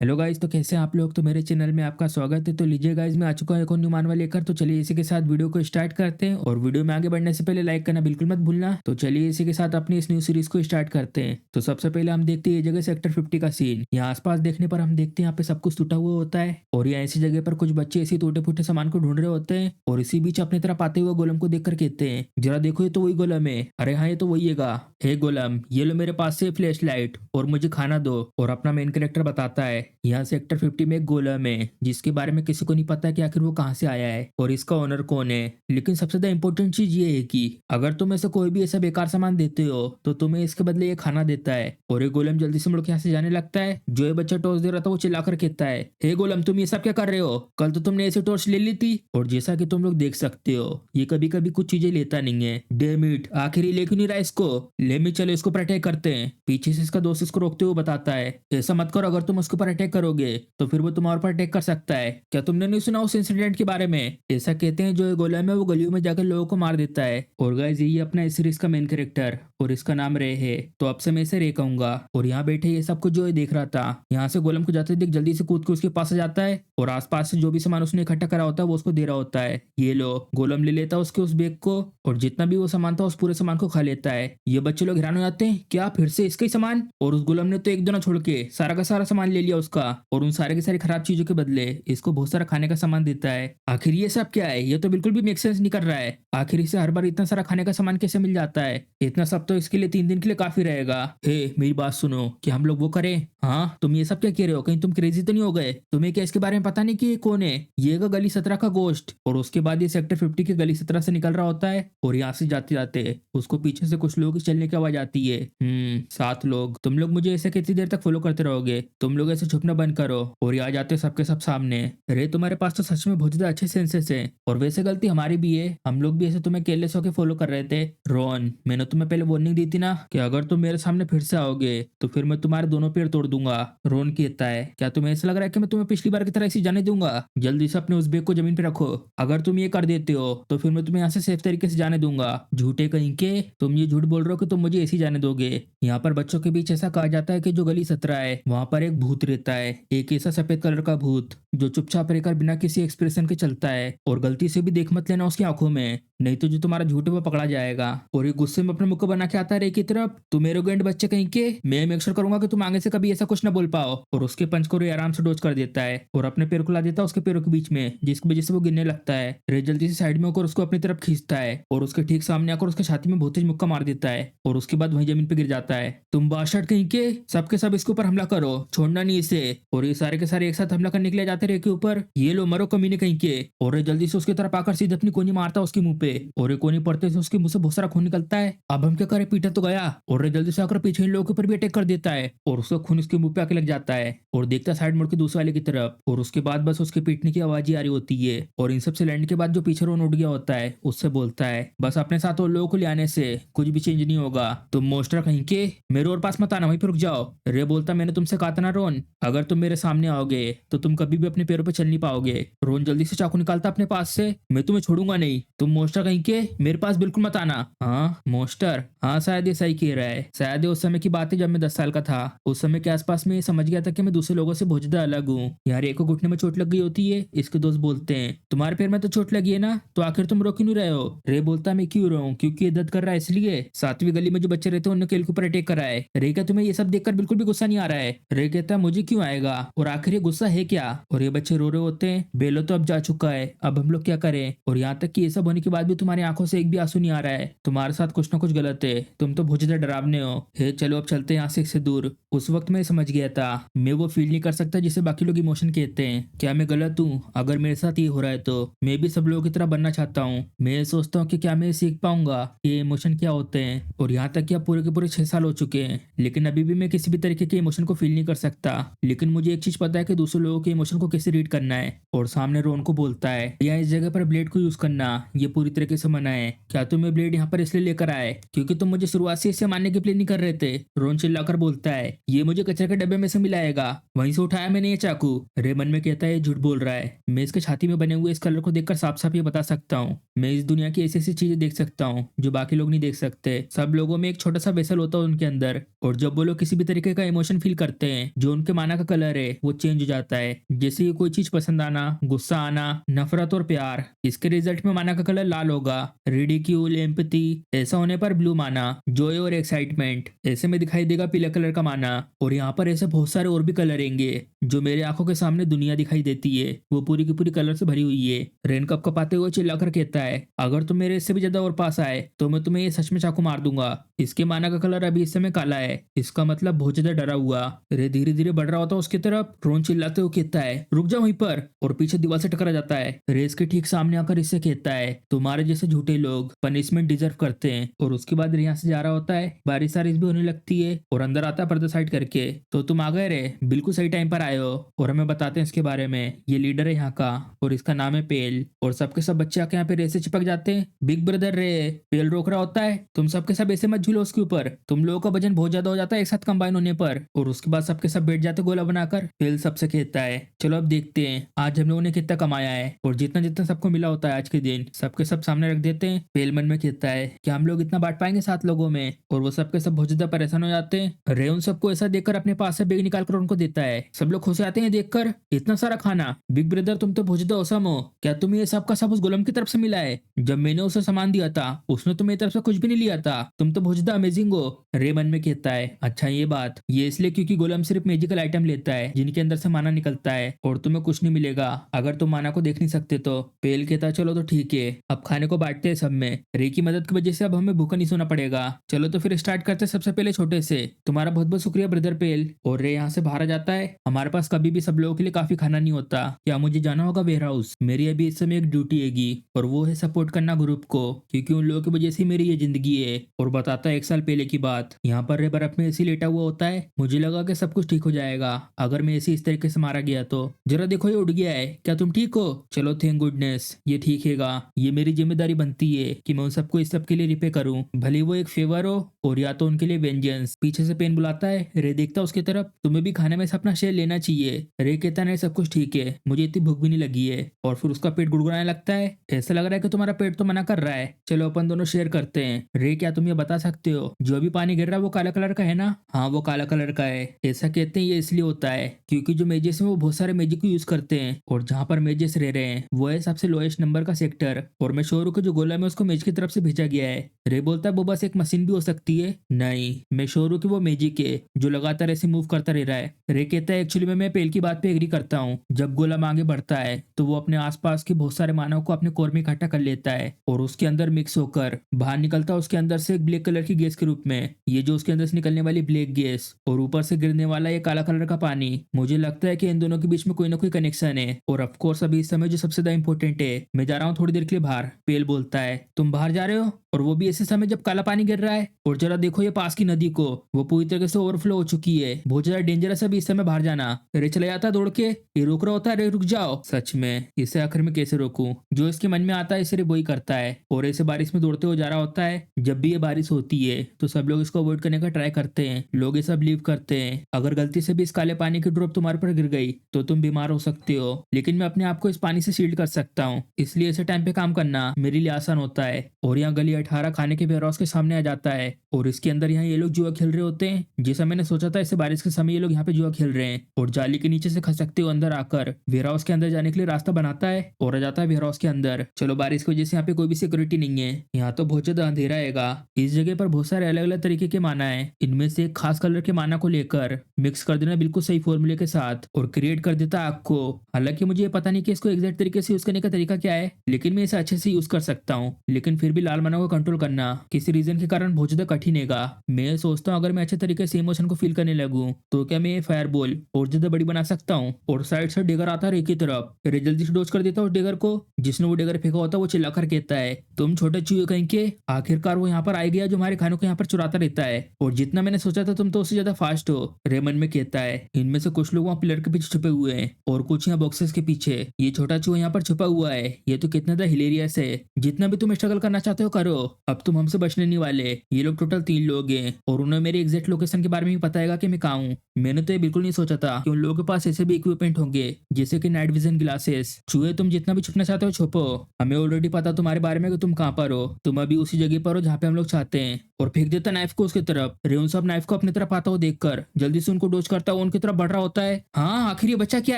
Hello guys, तो कैसे हैं आप लोग। तो मेरे चैनल में आपका स्वागत है। तो लीजिए गाइस, मैं आ चुका हूं एक और न्यू मानवा लेकर। तो चलिए इसी के साथ वीडियो को स्टार्ट करते हैं, और वीडियो में आगे बढ़ने से पहले लाइक करना बिल्कुल मत भूलना। तो चलिए इसी के साथ अपनी इस न्यू सीरीज को स्टार्ट करते हैं। तो सबसे पहले हम देखते हैं ये जगह सेक्टर 50 का सीन। यहाँ आसपास देखने पर हम देखते हैं यहाँ पे सब कुछ टूटा हुआ होता है, और यहाँ ऐसी जगह पर कुछ बच्चे ऐसी टूटे फूटे सामान को ढूंढ रहे होते हैं, और इसी बीच अपनी तरफ आते हुए गोलम को देख कर कहते हैं, जरा देखो ये तो वही गोलम है। अरे हाँ, ये तो वही है। हे गोलम, ये लो मेरे पास से फ्लैश लाइट और मुझे खाना दो। और अपना मेन कैरेक्टर बताता है यहाँ सेक्टर 50 में एक गोलम है जिसके बारे में किसी को नहीं पता कि आखिर वो कहाँ से आया है और इसका ओनर कौन है। लेकिन सबसे ज्यादा इंपॉर्टेंट चीज ये है कि अगर तुम ऐसे कोई भी ऐसा बेकार सामान देते हो तो तुम्हें इसके बदले ये खाना देता है। और ये गोलम जल्दी से मुड़ के यहाँ से जाने लगता है। जो ये बच्चा टॉर्च दे रहा था वो चिल्लाकर कहता है, हे गोलम, तुम ये सब क्या कर रहे हो? कल तो तुमने ऐसे टॉर्च ले ली थी। और जैसा कि तुम लोग देख सकते हो ये कभी कभी कुछ चीजें लेता नहीं है। डैम इट, आखिर ये ले क्यों नहीं रहा इसको? ले में चलो इसको पर अटैक करते हैं। पीछे से इसका दोस्त इसको रोकते हुए बताता है, ऐसा मत करो, अगर तुम उसके ऊपर अटैक करोगे तो फिर वो तुम्हारे ऊपर अटैक कर सकता है। क्या तुमने नहीं सुना उस इंसिडेंट के बारे में? ऐसा कहते हैं जो ये गोलम है वो गलियों में जाकर लोगों को मार देता है। और गाइस, यही अपना इस सीरीज का मेन कैरेक्टर, और इसका नाम रे है। तो अब से मैं इसे रे कहूंगा। और यहाँ बैठे ये सब कुछ जो ये देख रहा था, यहाँ से गोलम को जाते देख जल्दी से कूद के उसके पास आ जाता है, और आसपास से जो भी सामान उसने इकट्ठा करा होता है वो उसको दे रहा होता है। ये लो। गोलम ले लेता है उसके उस बैग को, और जितना भी वो सामान था उस पूरे सामान को खा लेता है। ये बच्चे लोग हैरान हो जाते हैं, क्या फिर से इसका ही सामान? और उस गोलम ने तो एक दोना छोड़ के सारा का सारा सामान ले लिया उसका, और उन सारे की सारी खराब चीजों के बदले इसको बहुत सारा खाने का सामान देता है। आखिर ये सब क्या है? ये तो बिल्कुल भी मेक सेंस नहीं कर रहा है। आखिर इसे हर बार इतना सारा खाने का सामान कैसे मिल जाता है? इतना सब तो इसके लिए 3 दिन के लिए काफी रहेगा। हे, मेरी बात सुनो, कि हम लोग वो करें? हाँ, तुम ये सब क्या कह रहे हो? कहीं तुम क्रेजी तो नहीं हो गए? तुम्हें क्या इसके बारे में पता नहीं कि ये कौन है? ये का गली 17 का गोश्त। और उसके बाद ये सेक्टर 50 के गली 17 से निकल रहा होता है, और यहाँ से जाते जाते उसको पीछे से कुछ लोगों की चलने की आवाज आती है। 7 लोग। तुम लोग मुझे ऐसे कितनी देर तक फॉलो करते रहोगे? तुम लोग ऐसे छुपना बंद करो। और ये आ जाते सबके सब सामने। अरे, तुम्हारे पास तो सच में बहुत ज्यादा अच्छे सेंसेस हैं, और वैसे गलती हमारी भी है, हम लोग भी ऐसे तुम्हें केयरलेस होकर फॉलो कर रहे थे। रॉन, मैंने तुम्हें पहले वार्निंग दी थी ना कि अगर तुम मेरे सामने फिर से आओगे तो फिर मैं तुम्हारे दोनों पैर तोड़ दूंगा। रॉन कहता है, क्या तुम्हें ऐसा लग रहा है कि मैं तुम्हें पिछली बार की तरह ऐसे जाने दूंगा? जल्दी से अपने उस बैग को जमीन पे रखो। अगर तुम ये कर देते हो तो फिर मैं तुम्हें यहाँ से सेफ तरीके से जाने दूंगा। झूठे कहीं के, तुम ये झूठ बोल रहे हो कि तुम मुझे ऐसे ही जाने दोगे। यहाँ पर बच्चों के बीच ऐसा कहा जाता है कि जो गली 17 है वहां पर एक भूत रहता है, एक ऐसा सफेद कलर का भूत जो चुपचाप रहकर बिना किसी एक्सप्रेशन के चलता है, और गलती से भी देख मत लेना उसकी आंखों में, नहीं तो जो तुम्हारा झूठ है वो पकड़ा जाएगा। और ये गुस्से में अपने मुंह को बना के आता है रे की तरफ, तुम एरोगेंट बच्चे कहीं के, मैं मेक श्योर करूंगा कि तुम आगे से कभी ऐसा कुछ ना बोल पाओ। और उसके पंच को रे आराम से डोज कर देता है, और अपने पैर को ला देता है उसके पैरों के बीच में, जिसकी वजह से वो गिरने लगता है। रे जल्दी से साइड में होकर उसको अपनी तरफ खींचता है, और उसके ठीक सामने आकर उसके छाती में बहुत तेज मुक्का मार देता है, और उसके बाद वही जमीन पे गिर जाता है। तुम बादशाह कहीं के, सबके सब इसके ऊपर हमला करो, छोड़ना नहीं इसे। और ये सारे के सारे एक साथ हमला करने के लिए जाते रे के ऊपर। ये लो, मरो कमीने कहीं के। और ये जल्दी से उसकी तरफ आकर सीधे अपनी कोनी मारता है उसके मुंह पे, और ये कोनी पड़ते से उसके मुंह से बहुत सारा खून निकलता है। अब हम क्या करें, पीटा तो गया। और ये जल्दी से आकर पीछे इन लोगों के ऊपर भी अटैक कर देता है, और उसका खून उसके मुंह पे आके लग जाता है, और देखता साइड मुड़ के दूसरे वाले की तरफ, और उसके बाद बस उसके पीटने की आवाज ही आ रही होती है। और इन सब से लड़ने के बाद जो पीछे रोन उठ गया होता है उससे बोलता है, बस अपने साथ उन लोगों को ले आने से कुछ भी चेंज नहीं होगा। तुम मोस्टर कहीं के, मेरे और पास मत आना, वहीं पे रुक जाओ। रे बोलता, मैंने तुमसे कहा था ना रोन, अगर तुम मेरे सामने आओगे तो तुम कभी भी अपने पैरों पे चल नहीं पाओगे। रोन जल्दी से चाकू निकालता अपने पास से, मैं तुम्हें छोड़ूंगा नहीं, तुम मोस्टर कहीं के मेरे पास बिल्कुल मत आना। हाँ मोस्टर, हाँ शायद ये सही कह रहा है। शायद ये उस समय की बात है जब मैं 10 साल का था। उस समय के आसपास में ये समझ गया था कि मैं दूसरे लोगों से बहुत ज्यादा अलग हूँ। यार, एक को घुटने में चोट लग गई होती है, इसके दोस्त बोलते हैं, तुम्हारे पैर में तो चोट लगी है ना, तो आखिर तुम रो क्यों नहीं रहे हो? रे बोलता, मैं क्यों रो, क्योंकि ये दर्द कर रहा है इसलिए। 7वीं गली में जो बच्चे रहते हैं उन्होंने केल के ऊपर अटैक करा है। रे क्या तुम्हें ये सब देखकर बिल्कुल भी गुस्सा नहीं आ रहा है? रे कहता, मुझे क्यों आएगा, और आखिर ये गुस्सा है क्या? और ये बच्चे रो रहे होते हैं, बेलो तो अब जा चुका है, अब हम लोग क्या करें? और यहाँ तक कि ये सब होने के बाद भी तुम्हारी आंखों से एक भी आंसू नहीं आ रहा है, तुम्हारे साथ कुछ ना कुछ गलत है, तुम तो बहुत ज्यादा डरावने हो। हे चलो अब चलते हैं यहाँ से इससे दूर। उस वक्त मैं समझ गया था, मैं वो फील नहीं कर सकता जिसे बाकी लोग इमोशन कहते हैं। क्या मैं गलत हूँ? अगर मेरे साथ ये हो रहा है तो मैं भी सब लोगों की तरह बनना चाहता हूँ। मैं सोचता हूँ कि क्या मैं सीख पाऊंगा ये इमोशन क्या होते हैं। और यहाँ तक कि अब पूरे के पूरे 6 साल हो चुके हैं, लेकिन अभी भी मैं किसी भी तरीके के इमोशन को फील नहीं कर सकता। लेकिन मुझे एक चीज पता है कि दूसरे लोगों के इमोशन को कैसे रीड करना है। और सामने रोन को बोलता है, या इस जगह पर ब्लेड को यूज करना, ये पूरी तरीके से मना है। क्या तुम ये ब्लेड यहाँ पर इसलिए लेकर आए क्योंकि तुम मुझे शुरुआत से इसे मारने की प्लानिंग कर रहे थे? रोन चिल्लाकर बोलता है, ये मुझे कचरे के डब्बे में से मिलाएगा, वहीं से उठाया मैंने ये चाकू। रे मन में कहता है ये झूठ बोल रहा है। मैं इसके छाती में बने हुए इस कलर को देखकर साफ साफ ये बता सकता हूँ, मैं इस दुनिया की ऐसी ऐसी चीजें देख सकता हूँ जो बाकी लोग नहीं देख सकते। सब लोगों में एक छोटा सा वेसल होता है उनके अंदर, और जब वो लोग किसी भी तरीके का इमोशन फील करते हैं जो उनके माना का कलर है वो चेंज हो जाता है। जैसे कि कोई चीज पसंद आना, गुस्सा आना, नफरत और प्यार। इसके रिजल्ट में माना का कलर लाल होगा, रिडिक्यूल, एम्पैथी, ऐसा होने पर ब्लू माना, जॉय और एक्साइटमेंट, ऐसे में दिखाई देगा पीला कलर का माना। और यहाँ पर ऐसे बहुत सारे और भी कलर रहेंगे जो मेरे आंखों के सामने दुनिया दिखाई देती है वो पूरी की पूरी कलर से भरी हुई है। रेन कपकपाते हुए चिल्लाकर कहता है, अगर तुम मेरे इससे भी ज्यादा और पास आए तो मैं तुम्हें ये सच में चाकू मार दूंगा। इसके माना का कलर अभी इस समय काला है, इसका मतलब बहुत ज्यादा डरा हुआ। रे धीरे धीरे बढ़ रहा होता है उसकी तरफ। रोन चिल्लाते हुए कहता है, रुक जा वहीं पर, और पीछे दीवार से टकरा जाता है। रे इसके ठीक सामने आकर इससे कहता है, तुम्हारे जैसे झूठे लोग पनिशमेंट डिजर्व करते हैं। और उसके बाद यहाँ से जा रहा होता है। बारिश भी होने लगती है और अंदर आता है पर्दा साइड करके। तो तुम आ गए रे, बिल्कुल सही टाइम पर आए हो। और हमें बताते हैं इसके बारे में। ये लीडर है यहाँ का और इसका नाम है पेल। और सबके सब बच्चे आके यहाँ पे रे से चिपक जाते हैं। बिग ब्रदर रे, पेल रोक रहा होता है, तुम सबके सब ऐसे मत झूलो उसके ऊपर, तुम लोगों का वजन बहुत ज्यादा हो जाता है एक साथ कंबाइन होने पर। और उसके बाद सबके सब बैठ जाते गोला बनाकर। पेल सबसे कहता है, चलो अब देखते हैं आज हम लोगों ने कितना कमाया है, और जितना जितना सबको मिला होता है आज के दिन सबके सब सामने रख देते हैं। पेल मन में कहता है कि हम लोग इतना बांट पाएंगे 7 लोगों में। और वो सबके सब बहुत ज्यादा परेशान हो जाते हैं। रे उन सबको ऐसा देखकर अपने पास से बैग निकाल कर उनको देता है। सब लोग खुश आते हैं देखकर, इतना सारा खाना। बिग ब्रदर तुम तो बहुत ज्यादा औसम हो, क्या तुम्हें ये सब का सब उस गोलम की तरफ से मिला है? जब मैंने उसे सामान दिया था उसने तो मेरी तरफ से कुछ भी नहीं लिया था, तुम तो बहुत ज्यादा अमेजिंग हो। रे मन में कहता है, अच्छा ये बात, ये इसलिए क्योंकि गोलम सिर्फ मैजिकल आइटम लेता है जिनके अंदर से माना निकलता है, और तुम्हें कुछ नहीं मिलेगा अगर तुम माना को देख नहीं सकते तो। पेल कहता है, चलो तो ठीक है, अब खाने को बांटते हैं सब में। रे की मदद की वजह से अब हमें भूखा नहीं सोना पड़ेगा। चलो तो फिर स्टार्ट करते हैं सबसे पहले छोटे से। तुम्हारा बहुत बहुत शुक्रिया ब्रदर पेल। और रे यहाँ से बाहर आ जाता है। हमारे पास कभी भी सब लोगों के लिए काफी खाना नहीं होता, क्या मुझे जाना होगा वेयर हाउस? मेरी अभी इस समय एक ड्यूटी हैगी और वो है सपोर्ट करना ग्रुप को, क्योंकि उन लोगों की वजह से मेरी ये जिंदगी है। और बताता है 1 साल पहले की बात। यहाँ पर रे बर्फ में ऐसे लेटा हुआ होता है। मुझे लगा कि सब कुछ ठीक हो जाएगा अगर मैं ऐसे इस तरीके से मारा गया तो। जरा देखो ये उड़ गया है, क्या तुम ठीक हो? चलो थैंक गुडनेस, ये ठीक हैगा। ये मेरी जिम्मेदारी बनती है कि मैं उन सबको इस सब के लिए रिपे करूं, भले वो एक फेवर हो और या तो उनके लिए वेंजेंस। पीछे से पेन बुलाता है। रे देखता है उसकी तरफ, तुम्हें भी खाने में से अपना शेयर लेना चाहिए। रे कहता है, सब कुछ ठीक है, मुझे इतनी भूख भी नहीं लगी है। और फिर उसका पेट गुड़गुड़ाने लगता है। ऐसा लग रहा है कि तुम्हारा पेट तो मना कर रहा है, चलो अपन दोनों शेयर करते हैं। रे क्या तुम ये बता सकते हो जो भी पानी गिर रहा है वो काला कलर का है ना? हाँ वो काला कलर का है। ऐसा कहते हैं ये इसलिए होता है क्योंकि जो मेजेस हैं वो बहुत सारे मैजिक को यूज करते हैं, और जहाँ पर मेजेस रह रहे हैं वो है सबसे लोएस्ट नंबर का सेक्टर। और मैं श्योर हूं कि जो गोला में उसको मेज की तरफ से भेजा गया है। रे बोलता है वो बस एक मशीन भी हो सकती है। नहीं, मैं श्योर हूं कि वो मैजिक है जो लगातार ऐसे मूव करता रह रहा है। रे कहता है, एक्चुअली मैं पेल की बात पे एग्री करता हूँ। जब गोला आगे बढ़ता है तो वो अपने आसपास के बहुत सारे मानव को अपने कोर में इकट्ठा कर लेता है और उसके अंदर मिक्स होकर बाहर निकलता है उसके अंदर से एक ब्लैक कलर की गैस के रूप में। ये जो उसके अंदर से निकलने वाली ब्लैक गैस और ऊपर से गिरने वाला ये काला कलर का पानी, मुझे लगता है कि इन दोनों के बीच में कोई ना कोई कनेक्शन है। और ऑफ कोर्स अभी इस समय जो सबसे ज्यादा इंपॉर्टेंट है, मैं जा रहा हूँ थोड़ी देर के लिए बाहर। पेल बोलता है, तुम बाहर जा रहे हो? और वो भी ऐसे समय जब काला पानी गिर रहा है। और जरा देखो ये पास की नदी को, वो पूरी तरीके से ओवरफ्लो हो चुकी है, बहुत ज्यादा डेंजरस है अभी इस समय बाहर जाना। रे चला जाता है दौड़ के। ये रोक रहा होता है, रे रुक जाओ। सच में इसे आखिर में कैसे रोकूं? जो इसके मन में आता है इसे वही करता है। और ऐसे बारिश में दौड़ते हुए जा रहा होता है। जब भी ये बारिश होती है तो सब लोग इसको अवॉइड करने का ट्राई करते हैं। लोग ऐसा बिलीव करते हैं अगर गलती से भी इस काले पानी की ड्रॉप तुम्हारे पर गिर गई तो तुम बीमार हो सकते हो, लेकिन मैं अपने आप को इस पानी से शील्ड कर सकता हूँ, इसलिए ऐसे टाइम पे काम करना मेरे लिए आसान होता है। और यहाँ गली 18 खाने के वेयरहाउस के सामने आ जाता है और इसके अंदर यहाँ ये लोग जुआ खेल रहे होते हैं। जैसा मैंने सोचा था इसे बारिश के समय ये लोग यहाँ पे जुआ खेल रहे हैं। और जाली के नीचे से खसकते हुए अंदर आकर वेयरहाउस के अंदर जाने के लिए रास्ता बनाता है और आ जाता है वेयरहाउस के अंदर। चलो बारिश की वजह से यहाँ पे कोई भी सिक्योरिटी नहीं है, यहाँ तो बहुत ज्यादा अंधेरा हैगा। इस जगह पर बहुत सारे अलग अलग तरीके के माना है, इनमें से एक खास कलर के माना को लेकर मिक्स कर देना बिल्कुल सही फॉर्मूले के साथ और क्रिएट कर देता आग को। हालांकि मुझे पता नहीं कि इसको एग्जैक्ट तरीके से यूज करने का तरीका क्या है, लेकिन मैं इसे अच्छे से यूज कर सकता हूँ। लेकिन फिर भी लाल माना को कंट्रोल करना किसी रीजन के कारण बहुत ज्यादा कठिन हैगा। मैं सोचता हूँ अगर मैं अच्छे तरीके से इमोशन को फील करने लगूं तो क्या मैं ये फायर बॉल और ज्यादा बड़ी बना सकता हूँ। और साइड से डिगर आता है रे की तरफ। रे जल्दी से डोज कर देता हूँ डिगर को। जिसने वो डेगर फेंका होता है वो चिल्लाकर कहता है, तुम छोटे चूहे कहीं के, आखिरकार वो यहाँ पर आ गया जो हमारे खानों को यहाँ पर चुराता रहता है, और जितना मैंने सोचा था तुम तो उससे ज्यादा फास्ट हो। रे मन में कहता है, इनमें से कुछ लोग वहाँ पिलर के पीछे छुपे हुए हैं और कुछ यहाँ बॉक्सेस के पीछे। ये छोटा चूहा यहाँ पर छुपा हुआ है, ये तो कितना ज्यादा हिलेरियस है। जितना भी तुम स्ट्रगल करना चाहते हो करो, अब तुम हमसे बचने नहीं वाले। ये लोग टोटल 3 लोग हैं और उन्हें मेरे एग्जैक्ट लोकेशन के बारे में भी पता है कि मैं कहाँ हूँ। मैंने तो ये बिल्कुल नहीं सोचा था कि उन लोगों के पास ऐसे भी इक्विपमेंट होंगे जैसे कि नाइट विजन ग्लासेस। चूहे तुम जितना भी छुपना चाहते हो छुपो, हमें ऑलरेडी पता तुम्हारे बारे में कि तुम कहाँ पर हो। तुम अभी उसी जगह पर हो जहाँ पे हम लोग चाहते हैं। और फेंक देता नाइफ को उसकी तरफ। रेउन साहब नाइफ को अपनी तरफ आता हुआ देखकर जल्दी से उनको डोज करता हुआ उनकी तरफ बढ़ रहा होता है। हाँ आखिर ये बच्चा क्या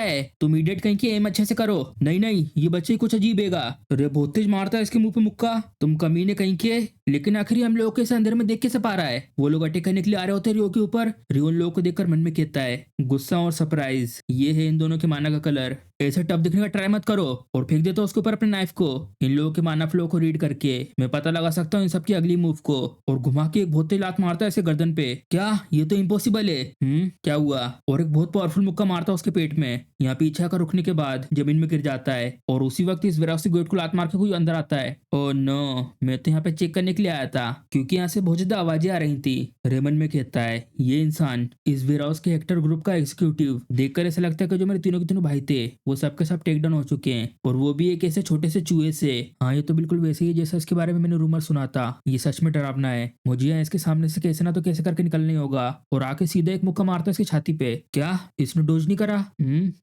है, तुम इडियट कहीं की एम अच्छे से करो। नहीं नहीं ये बच्चे ही कुछ अजीब हैगा। रे बहुत तेज मारता है इसके मुंह पे मुक्का, तुम कमीने कहीं के। लेकिन आखिर हम लोगों के इसे अंदर में देख के से पा रहा है। वो लोग अटैक करने के लिए आ रहे होते हैं रियो के ऊपर। रियो उन लोगों को देखकर मन में कहता है, गुस्सा और सरप्राइज, ये है इन दोनों के माना का कलर। ऐसे टफ दिखने का ट्राई मत करो। और फेंक देता उसके ऊपर अपने नाइफ को। इन लोगों के माना फ्लो को रीड करके मैं पता लगा सकता हूँ इन सबकी अगली मूव को। और घुमा के एक बहुत तेज लात मारता है ऐसे गर्दन पे। क्या ये तो इम्पॉसिबल है। क्या हुआ। और एक बहुत पावरफुल मुक्का मारता है उसके पेट में। यहाँ पीछे आकर रुकने के बाद जमीन में गिर जाता है। और उसी वक्त इस वेराउसी गेट को लात मार के कोई अंदर आता है। ओह नो, मैं तो यहाँ पे चेक करने के लिए आया था क्योंकि यहाँ से बहुत ज्यादा आवाजें आ रही थी। रेमन में कहता है, ये इंसान इस वेयरहाउस के हेक्टर ग्रुप का एग्जीक्यूटिव। देखकर ऐसा लगता है कि जो मेरे तीनों के तीनों भाई थे वो सबके सब टेक डाउन हो चुके हैं, और वो भी एक ऐसे छोटे से चूहे से। हाँ ये तो बिल्कुल वैसे ही जैसा इसके बारे में मैंने रूमर सुना था। ये सच में डरावना है। मुझे यहाँ इसके सामने से कैसे ना तो कैसे करके निकलना ही होगा। और आके सीधा एक मुक्का मारता है इसकी छाती पे। क्या इसने डोज नहीं करा।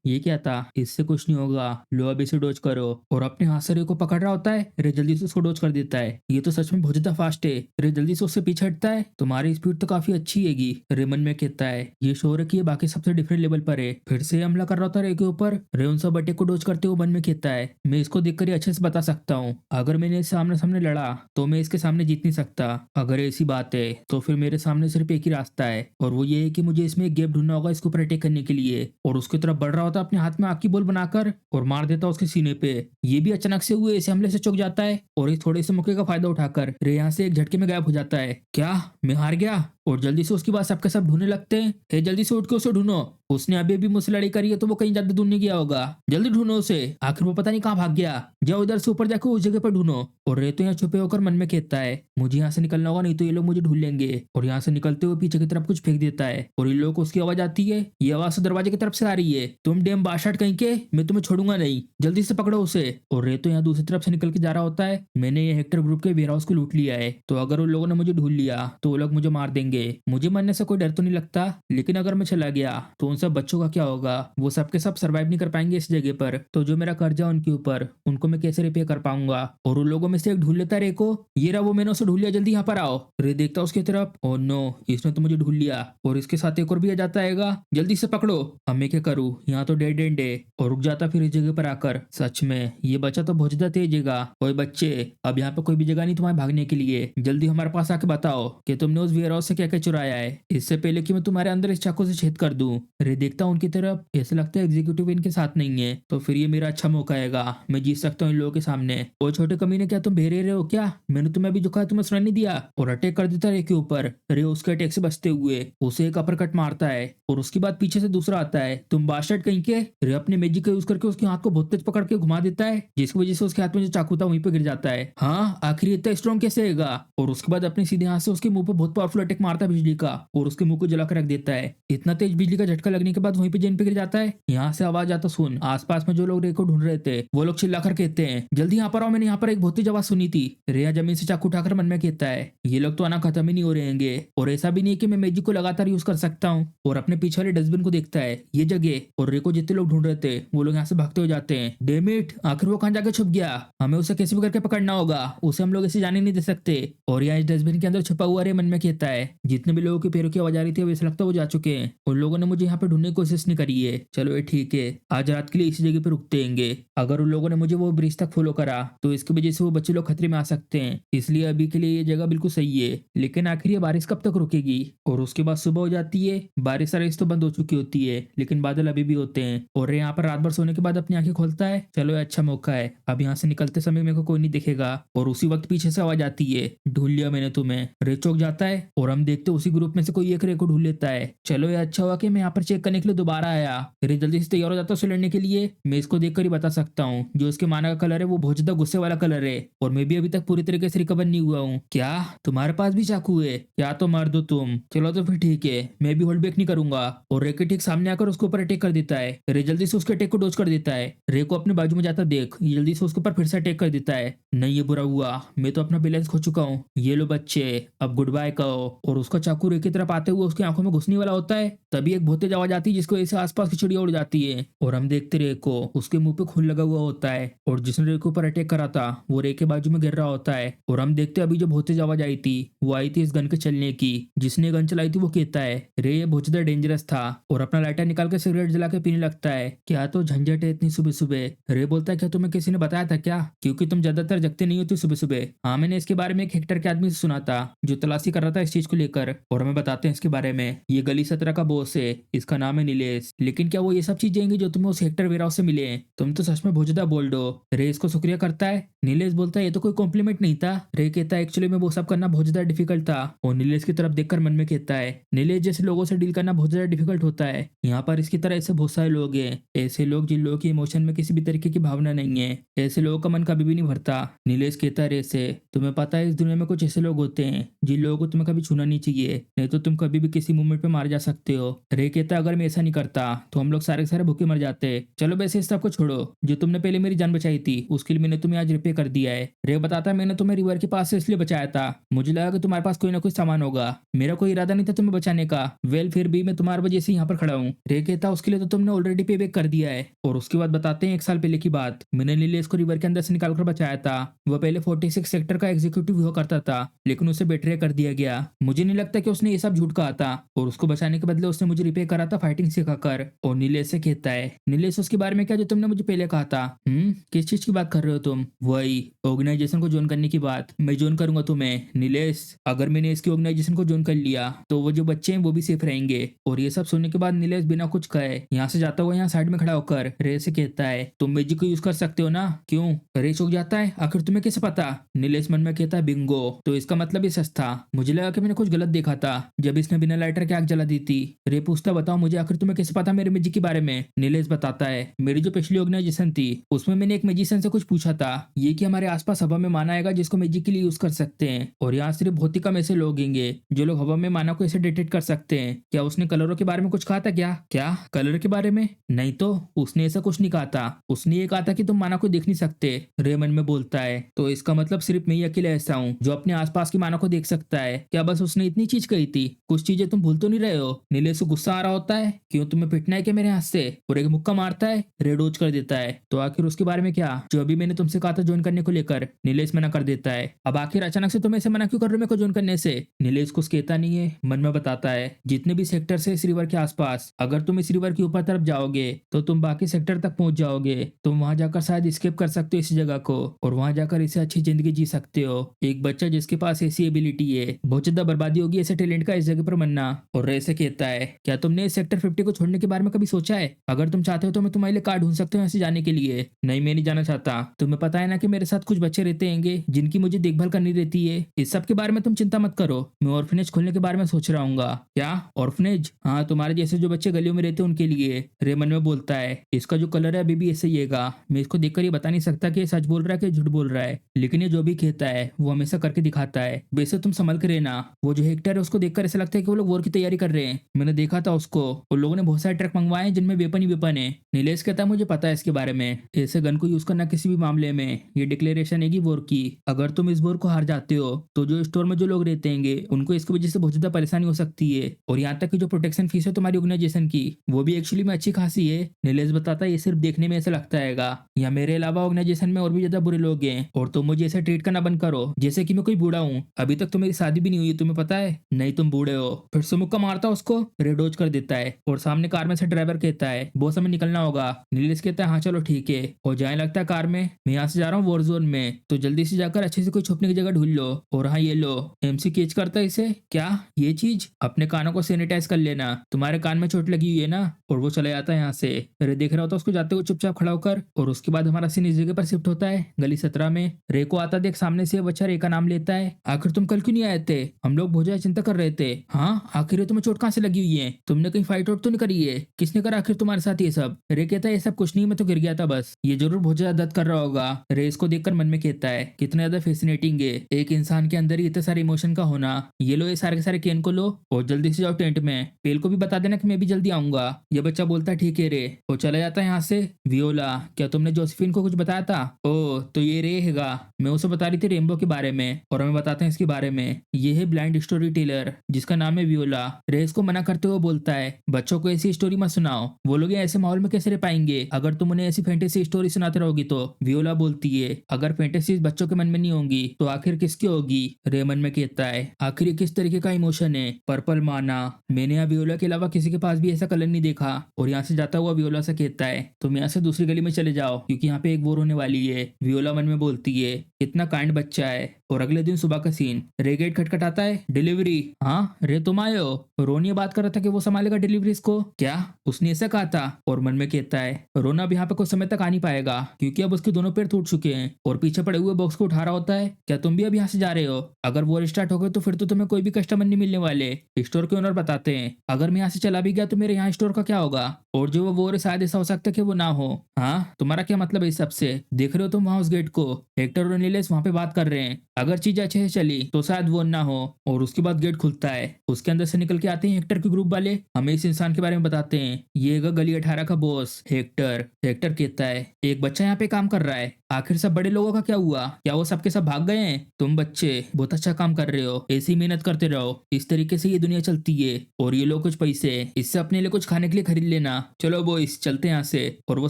ये क्या था, इससे कुछ नहीं होगा। लो अब इसे डोज करो। और अपने हाथ से रे को पकड़ रहा होता है। रे जल्दी से उसको डोज कर देता है। ये तो सच में बहुत ज्यादा फास्ट है। रे जल्दी से उससे पीछे हटता है। तुम्हारी स्पीड तो काफी अच्छी हैगी। रे मन में कहता है, ये शोर है कि ये बाकी सबसे डिफरेंट लेवल पर है। फिर से हमला कर रहा था रे के ऊपर। रे उन सब अटैक को डोज करते हुए मन में कहता है, मैं इसको देखकर ही अच्छे से बता सकता हूँ, अगर मैंने इससे सामने सामने लड़ा तो मैं इसके सामने जीत नहीं सकता। अगर ऐसी बात है तो फिर मेरे सामने सिर्फ एक ही रास्ता है, और वो ये है कि मुझे इसमें एक गैप ढूंढना होगा इसको ऊपर अटैक करने के लिए। और उसकी तरफ बढ़ रहा होता अपने हाथ में आग की बॉल बनाकर और मार देता उसके सीने पे। ये भी अचानक से हुए ऐसे हमले से चौंक जाता है और इस थोड़े से मौके का फायदा उठाकर रे यहाँ से एक झटके में गायब हो जाता है। क्या मैं हार गया। और जल्दी से उसके बाद सबके सब ढूंढने लगते हैं। हे जल्दी से उठ के उसे ढूंढो, उसने अभी अभी मुझसे लड़ाई करी है तो वो कहीं ज्यादा दूर नहीं गया होगा। जल्दी ढूंढो उसे, आखिर वो पता नहीं कहाँ भाग गया। जाओ इधर से ऊपर जाकर उस जगह पर ढूंढो। और रे तो यहाँ छुपे होकर मन में कहता है, मुझे यहाँ से निकलना होगा नहीं तो ये लोग मुझे ढूंढ लेंगे। और यहाँ से निकलते हुए पीछे की तरफ कुछ फेंक देता है और इन लोगों को उसकी आवाज आती है। ये आवाज तो दरवाजे की तरफ से आ रही है, तुम डेम बाशाट कहीं के, मैं तुम्हें छोड़ूंगा नहीं, जल्दी से पकड़ो उसे। और रे तो यहाँ दूसरी तरफ से निकल के जा रहा होता है। मैंने ये हेक्टर ग्रुप के वेयरहाउस को लूट लिया है, तो अगर उन लोगों ने मुझे ढूंढ लिया तो वो लोग मुझे मार देंगे। मुझे मरने से कोई डर तो नहीं लगता, लेकिन अगर मैं चला गया तो उन सब बच्चों का क्या होगा। वो सबके सब सर्वाइव नहीं कर पाएंगे इस जगह पर। तो जो मेरा कर्जा उनके ऊपर, उनको मैं कैसे रिपे कर पाऊंगा। और उन लोगों में से एक ढूंढ लेता रे को। ये रहा वो, मैंने उसे ढूंढ लिया, जल्दी यहाँ पर आओ। रे देखता उसकी तरफ, ओह नो इसने तो मुझे ढूंढ लिया। और इसके साथ एक और भी आ जाता है, जल्दी से पकड़ो। अब मैं क्या करूँ, यहाँ तो डेड एंड है। और रुक जाता फिर इस जगह पर आकर, सच में ये बच्चा तो बहुत ज्यादा तेज है। ओए बच्चे, अब यहाँ पे कोई भी जगह नहीं तुम्हारे भागने के लिए। जल्दी हमारे पास आके बताओ कि तुमने उस वेयरहाउस से क्या क्या चुराया है, इससे पहले कि मैं तुम्हारे अंदर इस चाकू से छेद कर दूं। रे देखता हूँ उनकी तरफ, ऐसा लगता है एग्जीक्यूटिव इनके साथ नहीं है, तो फिर ये मेरा अच्छा मौका आएगा, मैं जीत सकता हूँ इन लोगों के सामने। ओ छोटे कमीने, क्या तुम बेरे रहे हो क्या, मैंने तुम्हें अभी जो कहा तुम्हें सुना नहीं दिया। और अटैक कर देता रे के ऊपर। रे उसके अटैक से बचते हुए उसे एक अपर कट मारता है और उसके बाद पीछे से दूसरा आता है। तुम बास्टर्ड कहीं के। रे अपने मैजिक का यूज करके उसके हाथ को बहुत तेज पकड़ के घुमा देता है, जिसकी वजह से उसके हाथ में जो चाकू था वहीं पे गिर जाता है। हाँ आखिर इतना स्ट्रॉन्ग कैसे होगा। और उसके बाद अपने सीधे हाथ से उसके मुंह पे बहुत पावरफुल अटैक मारता है बिजली का, और उसके मुंह को जलाकर रख देता है। इतना तेज बिजली का झटका लगने के बाद वहीं पे जमीन पे गिर जाता है। यहाँ से आवाज आता सुन, आसपास में जो लोग रे को ढूंढ रहे थे वो लोग चिल्लाकर कहते हैं, जल्दी यहाँ पर आओ, मैंने यहाँ पर एक बहुत तेज आवाज सुनी थी। रेया जमीन से चाकू उठाकर मन में कहता है, ये लोग तो आना खत्म ही नहीं हो रहेंगे, और ऐसा भी नहीं है कि मैं मैजिक को लगातार यूज कर सकता हूँ। और अपने पीछे वाले डस्टबिन को देखता है, ये जगह, और रे को जितने लोग ढूंढ रहे थे वो लोग यहाँ से भागते हो जाते हैं। डैम इट, आखिर वो कहाँ जाके छुप गया, हमें उसे कैसे भी करके पकड़ना होगा, उसे हम लोग ऐसे जाने नहीं दे सकते। और यहाँ इस डस्टबिन के अंदर छुपा हुआ रे मन में कहता है, जितने भी लोगों के पैरों की आवाज आ रही थी वैसे लगता है वो जा चुके हैं, उन लोगों ने मुझे यहाँ पे ढूंढने की कोशिश नहीं करी है। चलो ये ठीक है, आज रात के लिए इसी जगह पे रुकते हैंगे। अगर उन लोगों ने मुझे वो ब्रिज तक फॉलो करा तो इसकी वजह से वो बच्चे लोग खतरे में आ सकते हैं, इसलिए अभी के लिए ये जगह बिल्कुल सही है। लेकिन आखिर ये बारिश कब तक रुकेगी। और उसके बाद सुबह हो जाती है, बारिश तो बंद हो चुकी होती है, लेकिन बादल अभी भी होते हैं। और यहाँ पर रात भर सोने के बाद अपनी आंखें खोलता है, चलो ये अच्छा मौका है, अब यहाँ से निकलते समय मेरे को कोई नहीं दिखेगा। और उसी वक्त पीछे से आवाज आती है, ढूंढ लिया मैंने तुम्हें। रे चौक जाता है और हम देखते उसी ग्रुप में से कोई एक रे को ढूंढ लेता है। चलो ये अच्छा हुआ कि मैं यहाँ पर चेक चेक करने के लिए दोबारा आया। रे जल्दी से तैयार हो जाता है उसे लड़ने के लिए। मैं इसको देखकर ही बता सकता हूँ जो उसके माना का कलर है वो बहुत ज्यादा गुस्से वाला कलर है, और मैं भी अभी तक पूरी तरीके से रिकवर नहीं हुआ हूँ। क्या तुम्हारे पास भी चाकू है? क्या तो मार दो तुम। चलो तो फिर ठीक है, मैं भी होल्ड बैक नहीं करूंगा। और रे के ठीक सामने आकर उसके ऊपर अटैक कर देता है। रे जल्दी से उसके अटैक को डोज कर देता है। रे को अपने बाजू में जाता देख ये जल्दी से उसके ऊपर फिर से अटैक कर देता है। नहीं ये बुरा हुआ, मैं तो अपना बैलेंस खो चुका हूँ। ये लो बच्चे, अब गुड बाय कहो। और उसका चाकू रे की तरफ आते हुए उसकी आंखों में घुसने वाला होता है, तभी एक बहुत तेज आवाज आती है जिसकी वजह से आसपास की चिड़िया उड़ जाती है। और हम देखते रे को उसके मुंह पे खून लगा हुआ होता है, और जिसने रे के ऊपर अटैक करा था वो रे के बाजू में गिर रहा होता है। और हम देखते अभी जो बहुत तेज आवाज आई थी वो आई थी इस गन के चलने की। जिसने गन चलाई थी वो कहता है रे ये बहुत ज्यादा डेंजरस था, और अपना लाइटर निकाल के सिगरेट जला के पीने लगता है। क्या तो झंझट है इतनी सुबह सुबह। रे बोलता है क्या तुम्हें किसी ने बताया था क्या, क्योंकि तुम ज्यादातर जगते नहीं होती सुबह सुबह। हाँ मैंने इसके बारे में एक हेक्टर के आदमी से सुना था जो तलाशी कर रहा था इस चीज को लेकर, और हमें बताते हैं इसके बारे में। ये गली 17 का बॉस है, इसका नाम है नीलेश। लेकिन क्या वो ये सब चीजें जो तुम्हें उस हेक्टर वेयर हाउस से मिले हैं? तुम तो सच में बहुत ज्यादा बोल्ड हो। रे इसको शुक्रिया करता है। नीलेश बोलता है ये तो कोई कॉम्प्लीमेंट नहीं था। रे कहता है एक्चुअली में वो सब करना बहुत ज्यादा डिफिकल्ट था। और नीलेश की तरफ देखकर मन में कहता है नीलेश जैसे लोगों से डील करना बहुत ज्यादा डिफिकल्ट होता है। यहाँ पर इसकी तरह ऐसे बहुत सारे लोग हैं, ऐसे लोग जिन लोगों की इमोशन में किसी भी तरीके की भावना नहीं है। ऐसे लोगों का मन कभी भी नहीं भरता। नीलेश कहता है रे से तुम्हें पता है इस दुनिया में कुछ ऐसे लोग होते हैं जिन लोगों को तुम्हें कभी छूना नहीं चाहिए, नहीं तो तुम कभी भी किसी मूवमेंट पे मार जा सकते हो। रे कहता अगर मैं ऐसा नहीं करता तो हम लोग सारे के सारे भूखे मर जाते। चलो वैसे इस सब को छोड़ो, जो तुमने पहले मेरी जान बचाई थी उसके लिए मैंने तुम्हें आज रिपे कर दिया है। रे बताता है मैंने तुम्हें रिवर के पास से इसलिए बचाया था, मुझे लगा कि तुम्हारे पास कोई ना कोई सामान होगा। मेरा कोई इरादा नहीं था तुम्हें बचाने का। वेल फिर भी मैं तुम्हारी वजह से यहाँ पर खड़ा हूँ। रे कहता उसके लिए तो तुमने ऑलरेडी पे बैक कर दिया है। और उसके बाद बताते हैं 1 साल पहले की बात। मैंने नीलेश को रिवर के अंदर से निकाल कर बचाया था। वह पहले 46 सेक्टर का एग्जीक्यूटिव हुआ करता था, लेकिन उसे बेट्रे कर दिया गया। मुझे नहीं लगता कि उसने ये सब झूठ कहा था, और उसको बचाने के बदले उसने मुझे रिपे करा था फाइटिंग सिखाकर। और नीलेश से कहता है नीलेश उसके बारे में क्या जो तुमने मुझे पहले कहा था? किस चीज की बात कर रहे हो तुम? वही ऑर्गेनाइजेशन को ज्वाइन करने की बात। मैं ज्वाइन करूंगा तुम्हें नीलेश। अगर मैंने इसकी ऑर्गेनाइजेशन को ज्वाइन कर लिया तो वो जो बच्चे हैं वो भी सेफ रहेंगे। और ये सब सुनने के बाद नीलेश बिना कुछ कहे यहाँ से जाता हुआ यहाँ साइड में खड़ा होकर रे से कहता है तुम मैजिक को यूज कर सकते हो ना? क्यों? रे चौंक जाता है आखिर तुम्हें कैसे पता? नीलेश मन में कहता है बिंगो, तो इसका मतलब ये सच था। मुझे लगा कि मैंने कुछ गलत देखा था जब इसने बिना लाइटर के आग जला दी थी। रे पूछता बताओ मुझे आखिर तुम्हें कैसे पता मेरे मैजिक के बारे में? नीलेश बताता है मेरी जो पिछली ऑर्गेनाइजेशन थी उसमें मैंने एक मैजिशियन से कुछ पूछा था, ये कि हमारे आसपास हवा में माना आएगा जिसको मैजिक के लिए यूज कर सकते हैं, और यहाँ सिर्फ बहुत ही कम ऐसे लोग होंगे जो लोग हवा में माना को ऐसे डिटेक्ट कर सकते हैं। क्या उसने कलरों के बारे में कुछ कहा था क्या? क्या कलर के बारे में? नहीं तो उसने ऐसा कुछ नहीं कहा था। उसने ये कहा था कि तुम माना को देख नहीं सकते। रे मन में बोलता है तो इसका मतलब सिर्फ मैं ही अकेला ऐसा हूँ जो अपने आसपास की माना को देख सकता है? क्या बस उसने इतनी चीज कही थी? कुछ चीजें तुम भूल तो नहीं रहे हो? नीलेश को गुस्सा आ रहा होता है क्यों तुम्हें पिटना है क्या मेरे हाथ से? और एक मुक्का मारता है। रे डोज कर देता है। तो आखिर उसके बारे में क्या जो अभी मैंने तुमसे कहा था ज्वाइन करने को लेकर? नीलेश मना कर देता है। अब आखिर अचानक से तुम ऐसे मना क्यों कर रहे हो मेरे को ज्वाइन करने से? नीलेश कुछ कहता नहीं है, मन में बताता है जितने भी सेक्टर से इस रिवर के आसपास, अगर तुम इस रिवर के ऊपर तरफ जाओगे तो तुम बाकी सेक्टर तक पहुंच जाओगे। तुम वहां जाकर शायद स्केप कर सकते हो इस जगह को, और वहां जाकर इसे अच्छी जिंदगी जी सकते हो। एक बच्चा जिसके पास ऐसी एबिलिटी है, बहुत ज्यादा बर्बादी होगी ऐसे टैलेंट का इस जगह पर बनना। और रे से कहता है क्या तुमने इस सेक्टर 50 को छोड़ने के बारे में कभी सोचा है? अगर तुम चाहते हो तो मैं तुम्हारे लिए कार्ड ढूंढ सकता हूँ यहाँ से जाने के लिए। नहीं मैं नहीं जाना चाहता। तुम्हें पता है ना कि मेरे साथ कुछ बच्चे रहते हैंगे जिनकी मुझे देखभाल करनी रहती है। इस सब के बारे में तुम चिंता मत करो, मैं ऑर्फनेज खोलने के बारे में सोच रहा हूँ। क्या ऑर्फनेज? हाँ तुम्हारे जैसे जो बच्चे गलियों में रहते हैं उनके लिए। रे मन में बोलता है इसका जो कलर है अभी भी ऐसे ही है। मैं इसको देखकर ये बता नहीं सकता कि ये सच बोल रहा है कि झूठ बोल रहा है, लेकिन ये जो भी कहता है वो हमेशा करके दिखाता है। वैसे तुम संभल के रहना। वो जो हेक्टर है उसको देखकर ऐसा लगता है कि वो लोग वॉर की तैयारी कर रहे हैं। मैंने देखा था उसको, उन लोगों ने बहुत सारे ट्रक मंगवाए हैं जिनमें वेपन ही वेपन है। नीलेश कहता है मुझे पता है इसके बारे में। ऐसे गन को यूज करना किसी भी मामले में ये डिक्लेरेशन है वॉर की। अगर तुम इस वॉर को हार जाते हो तो जो स्टोर में जो लोग रहते हैं उनको इसकी वजह से बहुत ज्यादा परेशानी हो सकती है, और यहाँ तक कि जो प्रोटेक्शन फीस है तुम्हारी ऑर्गेनाइजेशन की वो भी एक्चुअली में अच्छी खासी है। नीलेश बताता है ये सिर्फ देखने में ऐसा लगता है, या मेरे अलावा ऑर्गेनाइजेशन में और भी ज्यादा बुरे लोग हैं, और तुम मुझे ऐसे ट्रीट करना बंद करो जैसे कि मैं कोई बूढ़ा हूँ। अभी तक तो मेरी शादी भी नहीं हुई तुम्हें पता है। नहीं तुम बूढ़े हो। फिर से मुक्का मारता उसको। रेडोज कर देता है, और सामने कार में से ड्राइवर कहता है बॉस हमें निकलना होगा। नीलेश कहता है हाँ चलो ठीक है, और जाने लगता है कार में। मैं यहाँ से जा रहा हूँ वॉर जोन में, तो जल्दी से जाकर अच्छे से कोई छुपने की जगह ढूंढ लो। और हाँ ये लो। एमसी कैच करता है इसे। क्या ये चीज? अपने कानों को सैनिटाइज कर लेना, तुम्हारे कान में चोट लगी हुई है ना। और वो चला जाता है यहाँ से। रे देख रहा होता उसको जाते हुए चुपचाप खड़ा होकर। और उसके बाद हमारा सीन इस जगह पर शिफ्ट होता है गली 17 में। रे को आता देख सामने से बच्चा रे का नाम लेता है। आखिर तुम कल क्यों नहीं आए थे? हम लोग बहुत ज्यादा चिंता कर रहे थे। हाँ आखिर तुम्हें चोट कहाँ से लगी हुई है? तुमने कहीं फाइट आउट तो नहीं करी है? किसने करा आखिर तुम्हारे साथ ये सब? रे कहता है ये सब कुछ नहीं, मैं तो गिर गया था बस। ये जरूर बहुत ज्यादा दर्द कर रहा होगा। रे इसको देखकर मन में कहता है कितना ज्यादा फैसिनेटिंग है एक इंसान के अंदर ही इतने सारे इमोशन का होना। ये लो ये सारे के सारे केन को लो और जल्दी से जाओ टेंट में। पेल को भी बता देना कि मैं भी जल्दी आऊंगा। ये बच्चा बोलता है ठीक है रे, वो चला जाता है यहाँ से। वियोला, क्या तुमने जोसेफिन को कुछ बताया था? ओ तो ये रे हैगा, मैं उसे बता रही थी रेनबो के बारे में, और हमें बताते हैं इसके बारे में। ये है ब्लाइंड स्टोरी टेलर जिसका नाम है वियोला। रे इसको मना करते हुए बोलता है बच्चों को ऐसी स्टोरी मत सुनाओ, वो लोग ऐसे माहौल में कैसे रह पाएंगे अगर तुम उन्हें ऐसी फैंटेसी स्टोरी सुनाते रहोगी तो। वियोला बोलती है अगर फैंटेसी बच्चों के मन में नहीं होंगी तो आखिर किसकी होगी? रे मन में कहता है आखिर ये किस तरीके का इमोशन है? पर्पल माना, मैंने यहाँ वियोला के अलावा किसी के पास भी ऐसा कलर नहीं देखा। और यहाँ से जाता हुआ वियोला से कहता है तुम यहाँ से दूसरी गली में चले जाओ क्योंकि यहाँ पे एक वॉर होने वाली है। वियोला मन में बोलती है कितना काइंड बच्चा है। और अगले दिन सुबह का सीन, रे गेट खटखटाता है। डिलीवरी। हाँ रे तुम आए हो? रोन ये बात कर रहा था कि वो संभालेगा डिलीवरीज को। क्या उसने ऐसा कहा था? और मन में कहता है रोना अब यहाँ पे कुछ समय तक आ नहीं पाएगा क्योंकि अब उसके दोनों पैर टूट चुके हैं और पीछे पड़े हुए बॉक्स को उठा रहा होता है। क्या तुम भी अब यहाँ से जा रहे हो? अगर वो स्टार्ट हो गए तो फिर तो तुम्हें कोई भी कस्टमर नहीं मिलने वाले। स्टोर के ओनर बताते हैं अगर मैं यहाँ से चला भी गया तो मेरे यहाँ स्टोर का क्या होगा? और जो वो शायद ऐसा हो सकता है कि वो ना हो। हाँ तुम्हारा क्या मतलब है इस सबसे? देख रहे हो तुम वहां उस गेट को? हेक्टर और नीलेश वहां पे बात कर रहे हैं। अगर चीज अच्छे से चली तो शायद वो ना हो। और उसके बाद गेट खुलता है, उसके अंदर से निकल के आते हैं हेक्टर के ग्रुप वाले। हमें इस इंसान के बारे में बताते हैं ये है गली 18 का बॉस हेक्टर। हेक्टर कहता है एक बच्चा यहाँ पे काम कर रहा है, आखिर सब बड़े लोगों का क्या हुआ? क्या वो सबके सब भाग गए हैं? तुम बच्चे बहुत अच्छा काम कर रहे हो, ऐसी मेहनत करते रहो, इस तरीके से ये दुनिया चलती है। और ये लो कुछ पैसे, इससे अपने लिए कुछ खाने के लिए खरीद लेना। चलो बॉयज चलते हैं यहाँ से। और वो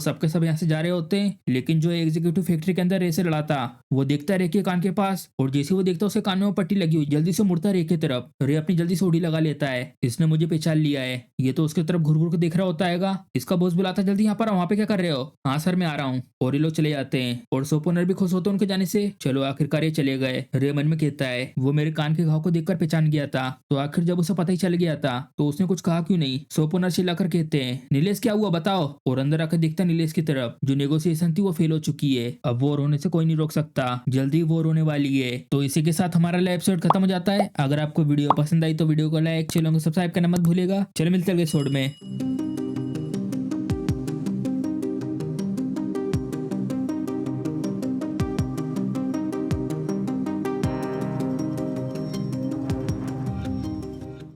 सबके सब यहाँ से जा रहे होते हैं लेकिन जो एग्जीक्यूटिव फैक्ट्री के अंदर रे से लड़ा था वो देखता है रे के कान के पास, और जैसे वो देखता है उसके कान में पट्टी लगी हुई, जल्दी से मुड़ता है रे की तरफ। रे अपनी जल्दी से उड़ी लगा लेता है, इसने मुझे पहचान लिया है। ये तो उसके तरफ घुर घुर के देख रहा होता है। इसका बॉस बुलाता जल्दी यहाँ पर, वहाँ पे क्या कर रहे हो? हाँ सर मैं आ रहा हूँ। और ये लोग चले जाते हैं और सोपोनर भी खुश होते हैं उनके जाने से। चलो आखिरकार ये चले गए। रे मन में कहता है वो मेरे कान के घाव को देखकर पहचान गया था, तो आखिर जब उसे पता ही चल गया था तो उसने कुछ कहा क्यों नहीं? सोपोनर चिल्लाकर कहते हैं नीलेश क्या हुआ बताओ। और अंदर आकर दिखता नीलेश की तरफ, जो नेगोशिएशन थी वो फेल हो चुकी है। अब वॉर होने से कोई नहीं रोक सकता, जल्दी वॉर होने वाली है। तो इसी के साथ हमारा एपिसोड खत्म हो जाता है। अगर आपको वीडियो पसंद आई तो वीडियो को लाइक, चैनल को सब्सक्राइब करना मत भूलेगा। चलो मिलते हैं अगले एपिसोड में।